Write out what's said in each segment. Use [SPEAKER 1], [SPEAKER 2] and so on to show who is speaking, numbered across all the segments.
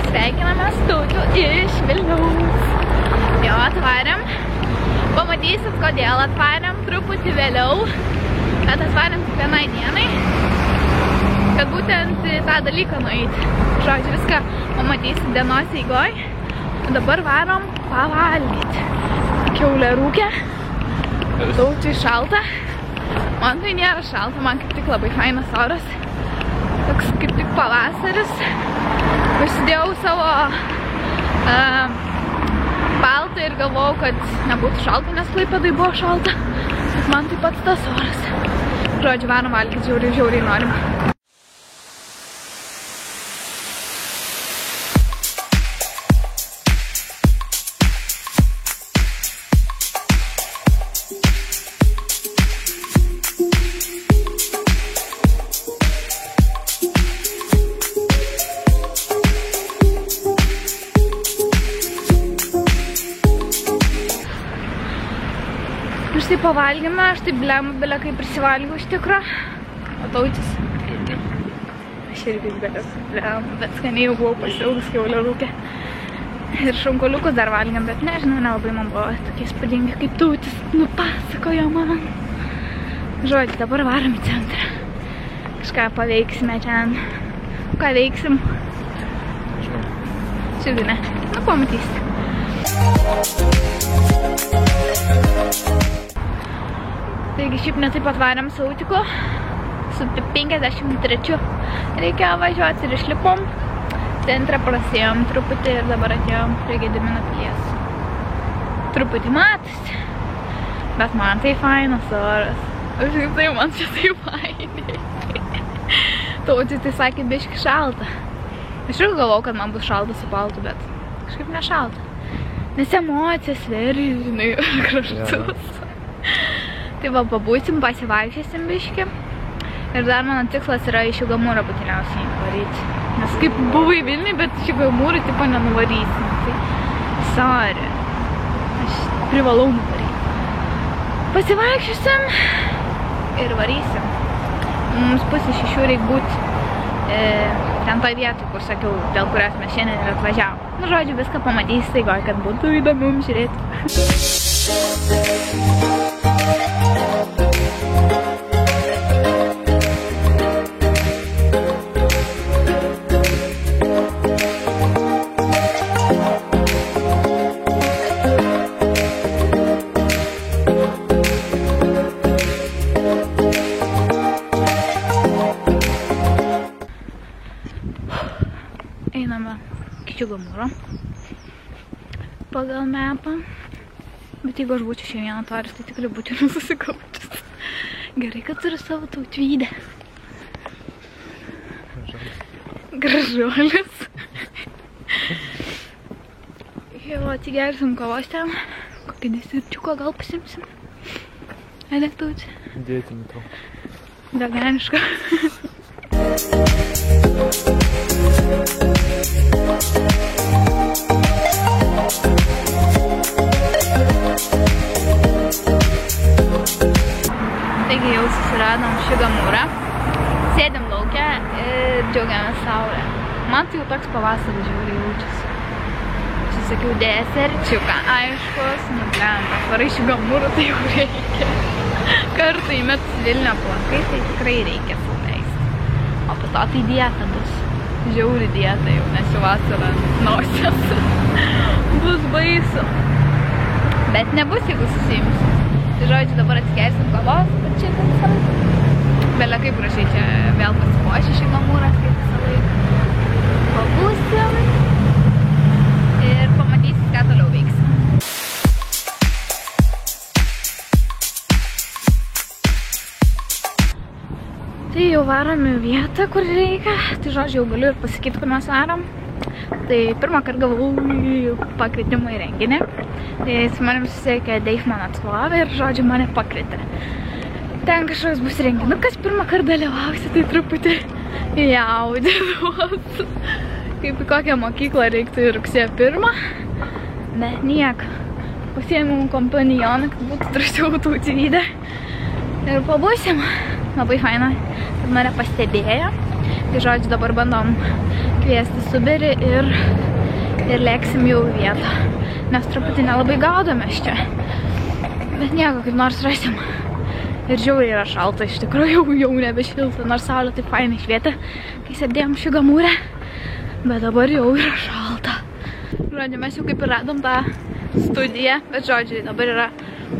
[SPEAKER 1] sveikinamės Tautviu iš Vilniaus. Jo, atvarėm. Pamatysit, kodėl atvarėm truputį vėliau. Bet atvarėm tik vienai dienai. Kad būtent tą dalyką nueiti. Žodžiu, viską pamatysit dienos eigoj. O dabar varom pavalgyti. Kiaulė rūkė. Tautviui šalta. Man tai nėra šalta, man kaip tik labai fainas oras. Toks kaip tik pavasaris. Užsidėjau savo paltą ir galvojau, kad nebūtų šalta, nes Klaipėdai buvo šalta. Bet man taip pat tas oras. Žodžiu, varom valgyti, žiauriai norim. Aš taip pavalgėme, aš taip bele kaip prisivalgiau iš tikro. O Tautis irgi. Aš irgi bet skaniai jau buvau pasiilgus kiaulė rūkė. Ir šonkoliukus dar valgėm, bet nežinau, nelabai man buvo tokie įspūdingi, kaip Tautis nupasakojo man. Žodžiu, dabar varom į centrą. Kažką paveiksime čia. Ką veiksim? Šiaip ne. Nu, pamatysit. Taigi šiaip netaip atvarėm Sautiko, su 53 reikėjo važiuoti ir išlipom. Centrą prasėjom truputį ir dabar atėjom prie Gedimino pilies. Truputį matosi, bet man tai fainas oras. Aš kaip tai man čia tai fainiai. Tautis tai sakė biški šalta. Aš irgi galvojau, kad man bus šalta su paltu, bet kažkaip nešalta. Nes emocijas veri, žinai, kraštus. Tai va, pabūsim, pasivaikščiosim biškį. Ir dar mano tikslas yra iš Šiugamūro būtiniausiai varyti. Nes kaip buvai Vilniui, bet Šiugamūrį tipo nenuvarysim. Tai sorry. Aš privalau nuvaryti. Pasivaikščiosim ir varysim. Mums pusė 6 reik būti ten toj vietoj, kur sakiau, dėl kurios mes šiandien ir atvažiavom. Nu, žodžiu, viską pamatysite eigoj, kad būtų įdomu jums žiūrėti. Einame iki Šiugamūro pagal mapą. Bet jeigu aš būčiau šiandien atvaręs, tai tikrai būčiau nesusikaučius. Gerai, kad turiu savo tautvydę. Gražuolis. Jau atsigersim kavos ten. Kokį desserčiuką gal pasimsim. Ane, Tauti?
[SPEAKER 2] Dėtinį tau.
[SPEAKER 1] Veganišką. Taigi jau susiradom Šiugamūrą. Sėdėm lauke ir džiaugiamės saulę. Man tai jau toks pavasaris žiauriai jaučiasi. Susakiau deserčiuką, aiškus, nublem, atvarai Šiugamūrą, tai jau reikia. Kartą į metus Vilnių aplankai, tai tikrai reikia sauleisti. O po to tai dieta bus. Žiauri dieta jau, nes jau vasarą nosies. Bus baisu. Bet nebus, jeigu susiimsiu. Tai žodžiu, dabar atsikersim kavos, bet čia visą laiką. Bele kaip prašai, čia vėl pasipuoši Šiugamūras, kaip visą laiką. Pabūsim ir pamatysit, ką toliau veiksim. Tai jau varom į vietą, kur reikia. Tai žodžiu, jau galiu ir pasakyti, kur mes varom. Tai pirmą kartą gavau pakvietimą į renginį. Tai su manim susiekė Deifman atstovė ir žodžiu mane pakvietė. Ten kažkoks bus renginukas, pirmą kartą dalyvausi, tai truputį jaudinuos. Kaip į kokią mokyklą reiktų į rugsėjo 1. Bet niek. Pasiėmiau kompanioną, kad būtų drąsiau tautvydę. Ir pabūsim. Labai faina, kad mane pastebėjo. Tai žodžiu, dabar bandom kviesti Suberį ir lėksim jau į vietą. Nes truputį nelabai gaudomės čia. Bet nieko, kaip nors rasim. Ir žiauriai yra šalta, iš tikrųjų jau nebešilta, nors saulė taip fainai švietė, kai sėdėjom Šigamūre. Bet dabar jau yra šalta. Žodžiu, mes jau kaip ir radom tą studiją, bet žodžiu, dabar yra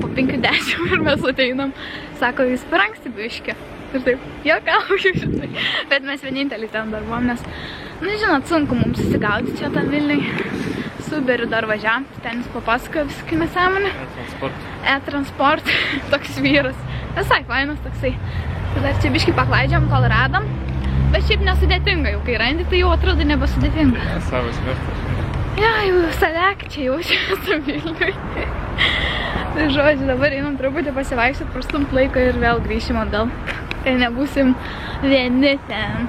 [SPEAKER 1] po 5:10 ir mes ateinam. Sako, jūs per anksti biškį. Ir taip, juokauju, žinai. Bet mes vieninteliai ten dar buvom, nes, nu žinot, sunku mums susigauti čia tam Vilniui. Suberiu dar važiavam, ten jis papasakojo visokį nesąmonę. E-transport, toks vyras. Visai fainas toksai. Tai dar čia biškį paklaidžiam, kol radom. Bet šiaip nesudėtinga, jau kai randi, tai jau atrodo nebesudėtinga.
[SPEAKER 2] Savas vertas.
[SPEAKER 1] Ja, jau savek čia jaučiasi Vilniui. Tai žodžiu, dabar einam truputį pasivaikščiot, prastumt laiką ir vėl grįšim atgal. Tai nebūsim vieni ten.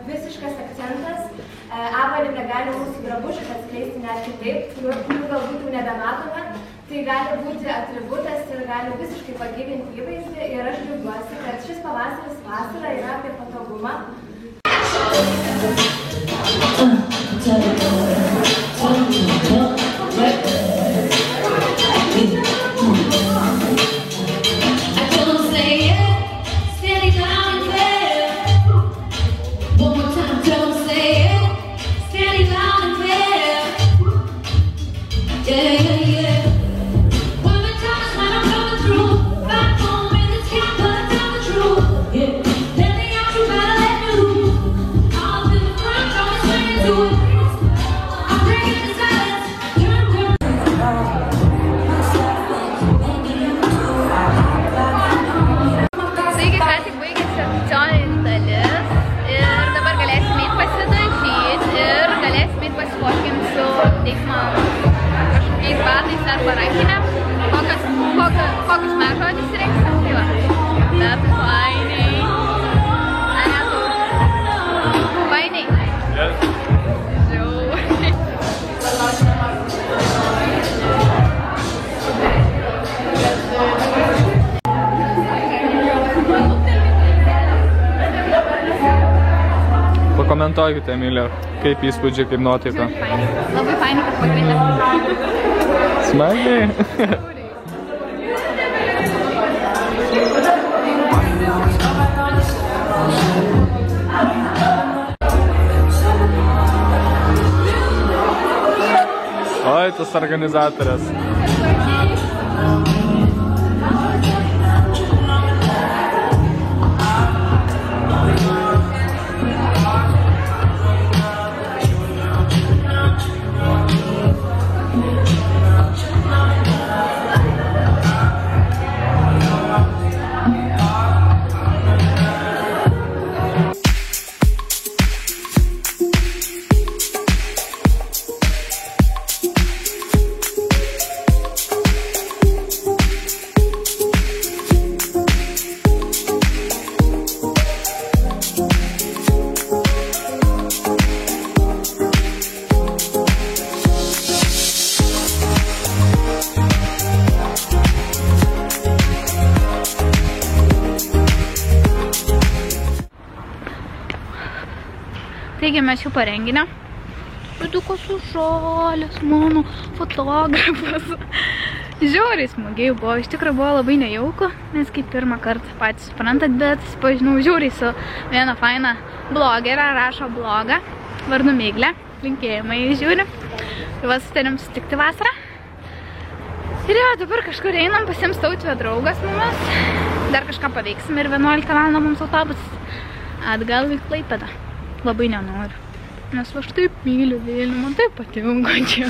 [SPEAKER 3] Visiškas akcentas, avalynė gali mūsų drabužius atskleisti net kitaip, kurių galbūt jau nebematome. Tai gali būti atributas ir gali visiškai pagyvinti įvaizdį ir aš džiaugiuosi, kad šis pavasaris vasara yra apie patogumą. Kokius mes žodžius rinksim, tai va. Bet fainiai. Fainiai. Žiauriai.
[SPEAKER 2] Pakomentuokite, Emilija, kaip įspūdžiai, kaip nuotaika.
[SPEAKER 1] Labai fainiai, kad pakvietė.
[SPEAKER 2] Smagiai. Oi, tas organizatorės.
[SPEAKER 1] Taigi mes jau parenginę. Padukas užšalęs, mano fotografas. Žiauriai smagiai buvo, iš tikrųjų buvo labai nejauku, nes kaip pirmą kartą patys suprantat, bet pažinau žiauriai su viena faina blogerė, rašo blogą, vardu Miglė, linkėjimai žiūri. Ir va sutarėm sutikti vasarą. Ir jo, dabar kažkur einam, pasiims Tautvydo draugas mumis. Dar kažką paveiksim ir 11 val. Mums autobusas atgal į Klaipėdą. Labai nenoriu, nes aš taip myliu Vilnių, man taip patinka čia.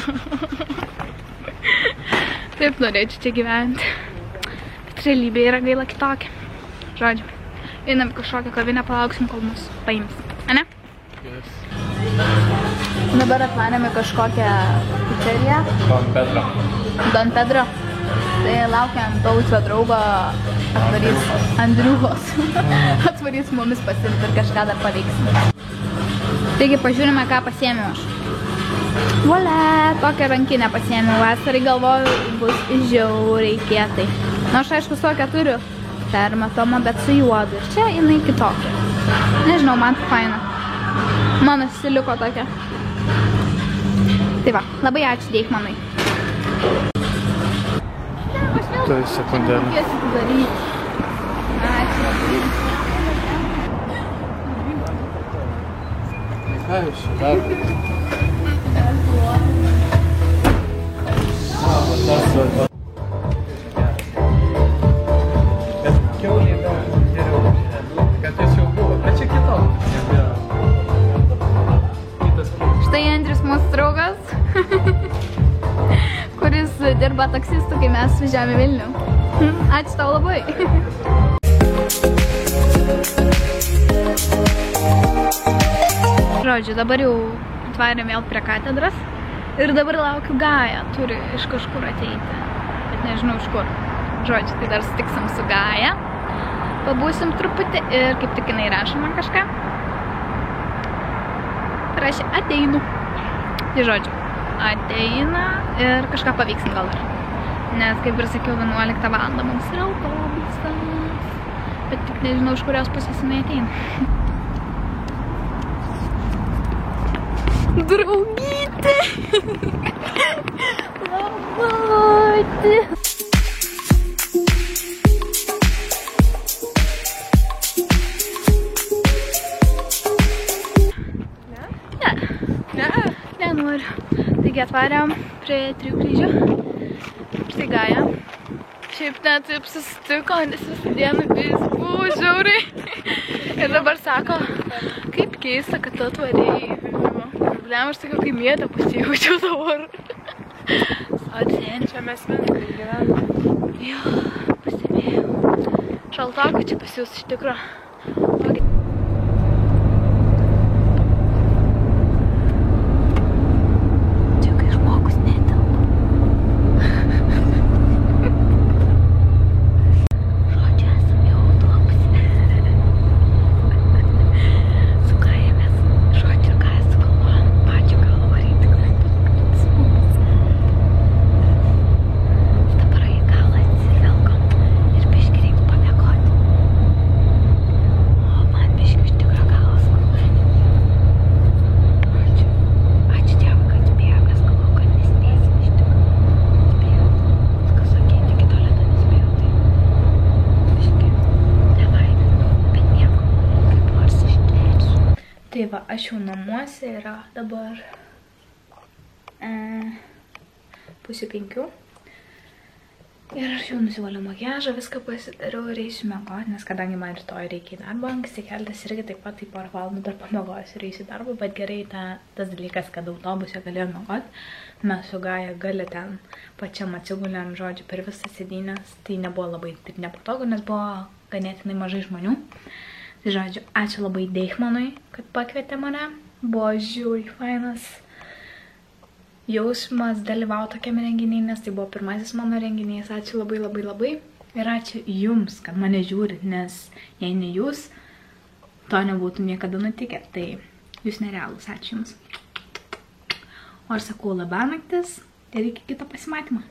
[SPEAKER 1] Taip norėčiau čia gyventi. Bet realybė yra gaila kitokia. Žodžiu, einam kažkokią kavinę, palauksim, kol mus paims. Ane?
[SPEAKER 2] Yes.
[SPEAKER 1] Dabar atvarėme kažkokią pizzeriją.
[SPEAKER 2] Don Pedro.
[SPEAKER 1] Don Pedro. Tai laukiam Tausio draugo atvarys Andriuhos. Atvarys mumis pasiimti ir kažką dar paveiksim. Taigi pažiūrime, ką pasiėmiau aš. Volia, tokią rankinę pasiėmiau. Vasarai galvoju, bus žiauriai kietai. Nu, aš aišku, tokią turiu permatomą, bet su juodu. Ir čia jinai kitokia. Nežinau, man tai faina. Mano stiliuko tokia. Tai va, labai ačiū Deichmanui.
[SPEAKER 2] Tai sekundėlė.
[SPEAKER 1] Tiesiai daryti. Ačiū.
[SPEAKER 2] Ką jūs čia darote? Bet kiaulė gal geriau. Kad jis jau buvo, bet čia kitoks.
[SPEAKER 1] Štai Andrius mūsų draugas, kuris dirba taksistu, kai mes važiavome į Vilnių. Ačiū tau labai. Žodžiu, dabar jau atvarėm vėl prie katedros ir dabar laukiu Gają, turi iš kažkur ateiti, bet nežinau iš kur. Žodžiu, tai dar sutiksim su Gaja, pabūsim truputį ir kaip tik jinai rašo man kažką. Rašė, ateinu. Tai žodžiu, ateina ir kažką pavyksim gal dar. Nes, kaip ir sakiau, 11 valandą mums yra autobusas. Bet tik nežinau, iš kurios pusės jinai ateina. Draugytė! Laboti! Nenoriu. Taigi atvarėm prie 3 kryžių. Štai Gaja. Šiaip net taip susitiko, nes visą dieną vis buvo žiauriai. Ir dabar sako, kaip keista, kad tu atvarėjai. Problema, aš sakiau, kai mietą pasijaučiau dabar. Sodien. Čia mes Minkai gyvename. Jo, pastebėjau. Šaltoko čia pas jūs iš tikro. Tai va, aš jau namuose yra dabar 4:30. Ir aš jau nusivaliau makiažą, viską pasidariau ir eisiu miegoti, nes kadangi man rytoj reikia į darbą, anksti keltis irgi taip pat tai porą valandų dar pamiegosiu ir eisiu į darbą, bet gerai tas dalykas, kad autobuse galėjau miegoti, mes su Gaja gale ten pačiam atsigulėm, žodžiu, per visą sėdynės, tai nebuvo labai taip nepatogu, nes buvo ganėtinai mažai žmonių. Tai žodžiu, ačiū labai Deichmanui, kad pakvietė mane. Buvo žiauriai fainas jausmas dalyvauti tokiame renginyje, nes tai buvo pirmasis mano renginys. Ačiū labai labai labai. Ir ačiū jums, kad mane žiūrit, nes jei ne jūs, to nebūtų niekada nutikę. Tai jūs nerealūs, ačiū jums. O aš sakau labanaktis ir iki kito pasimatymo.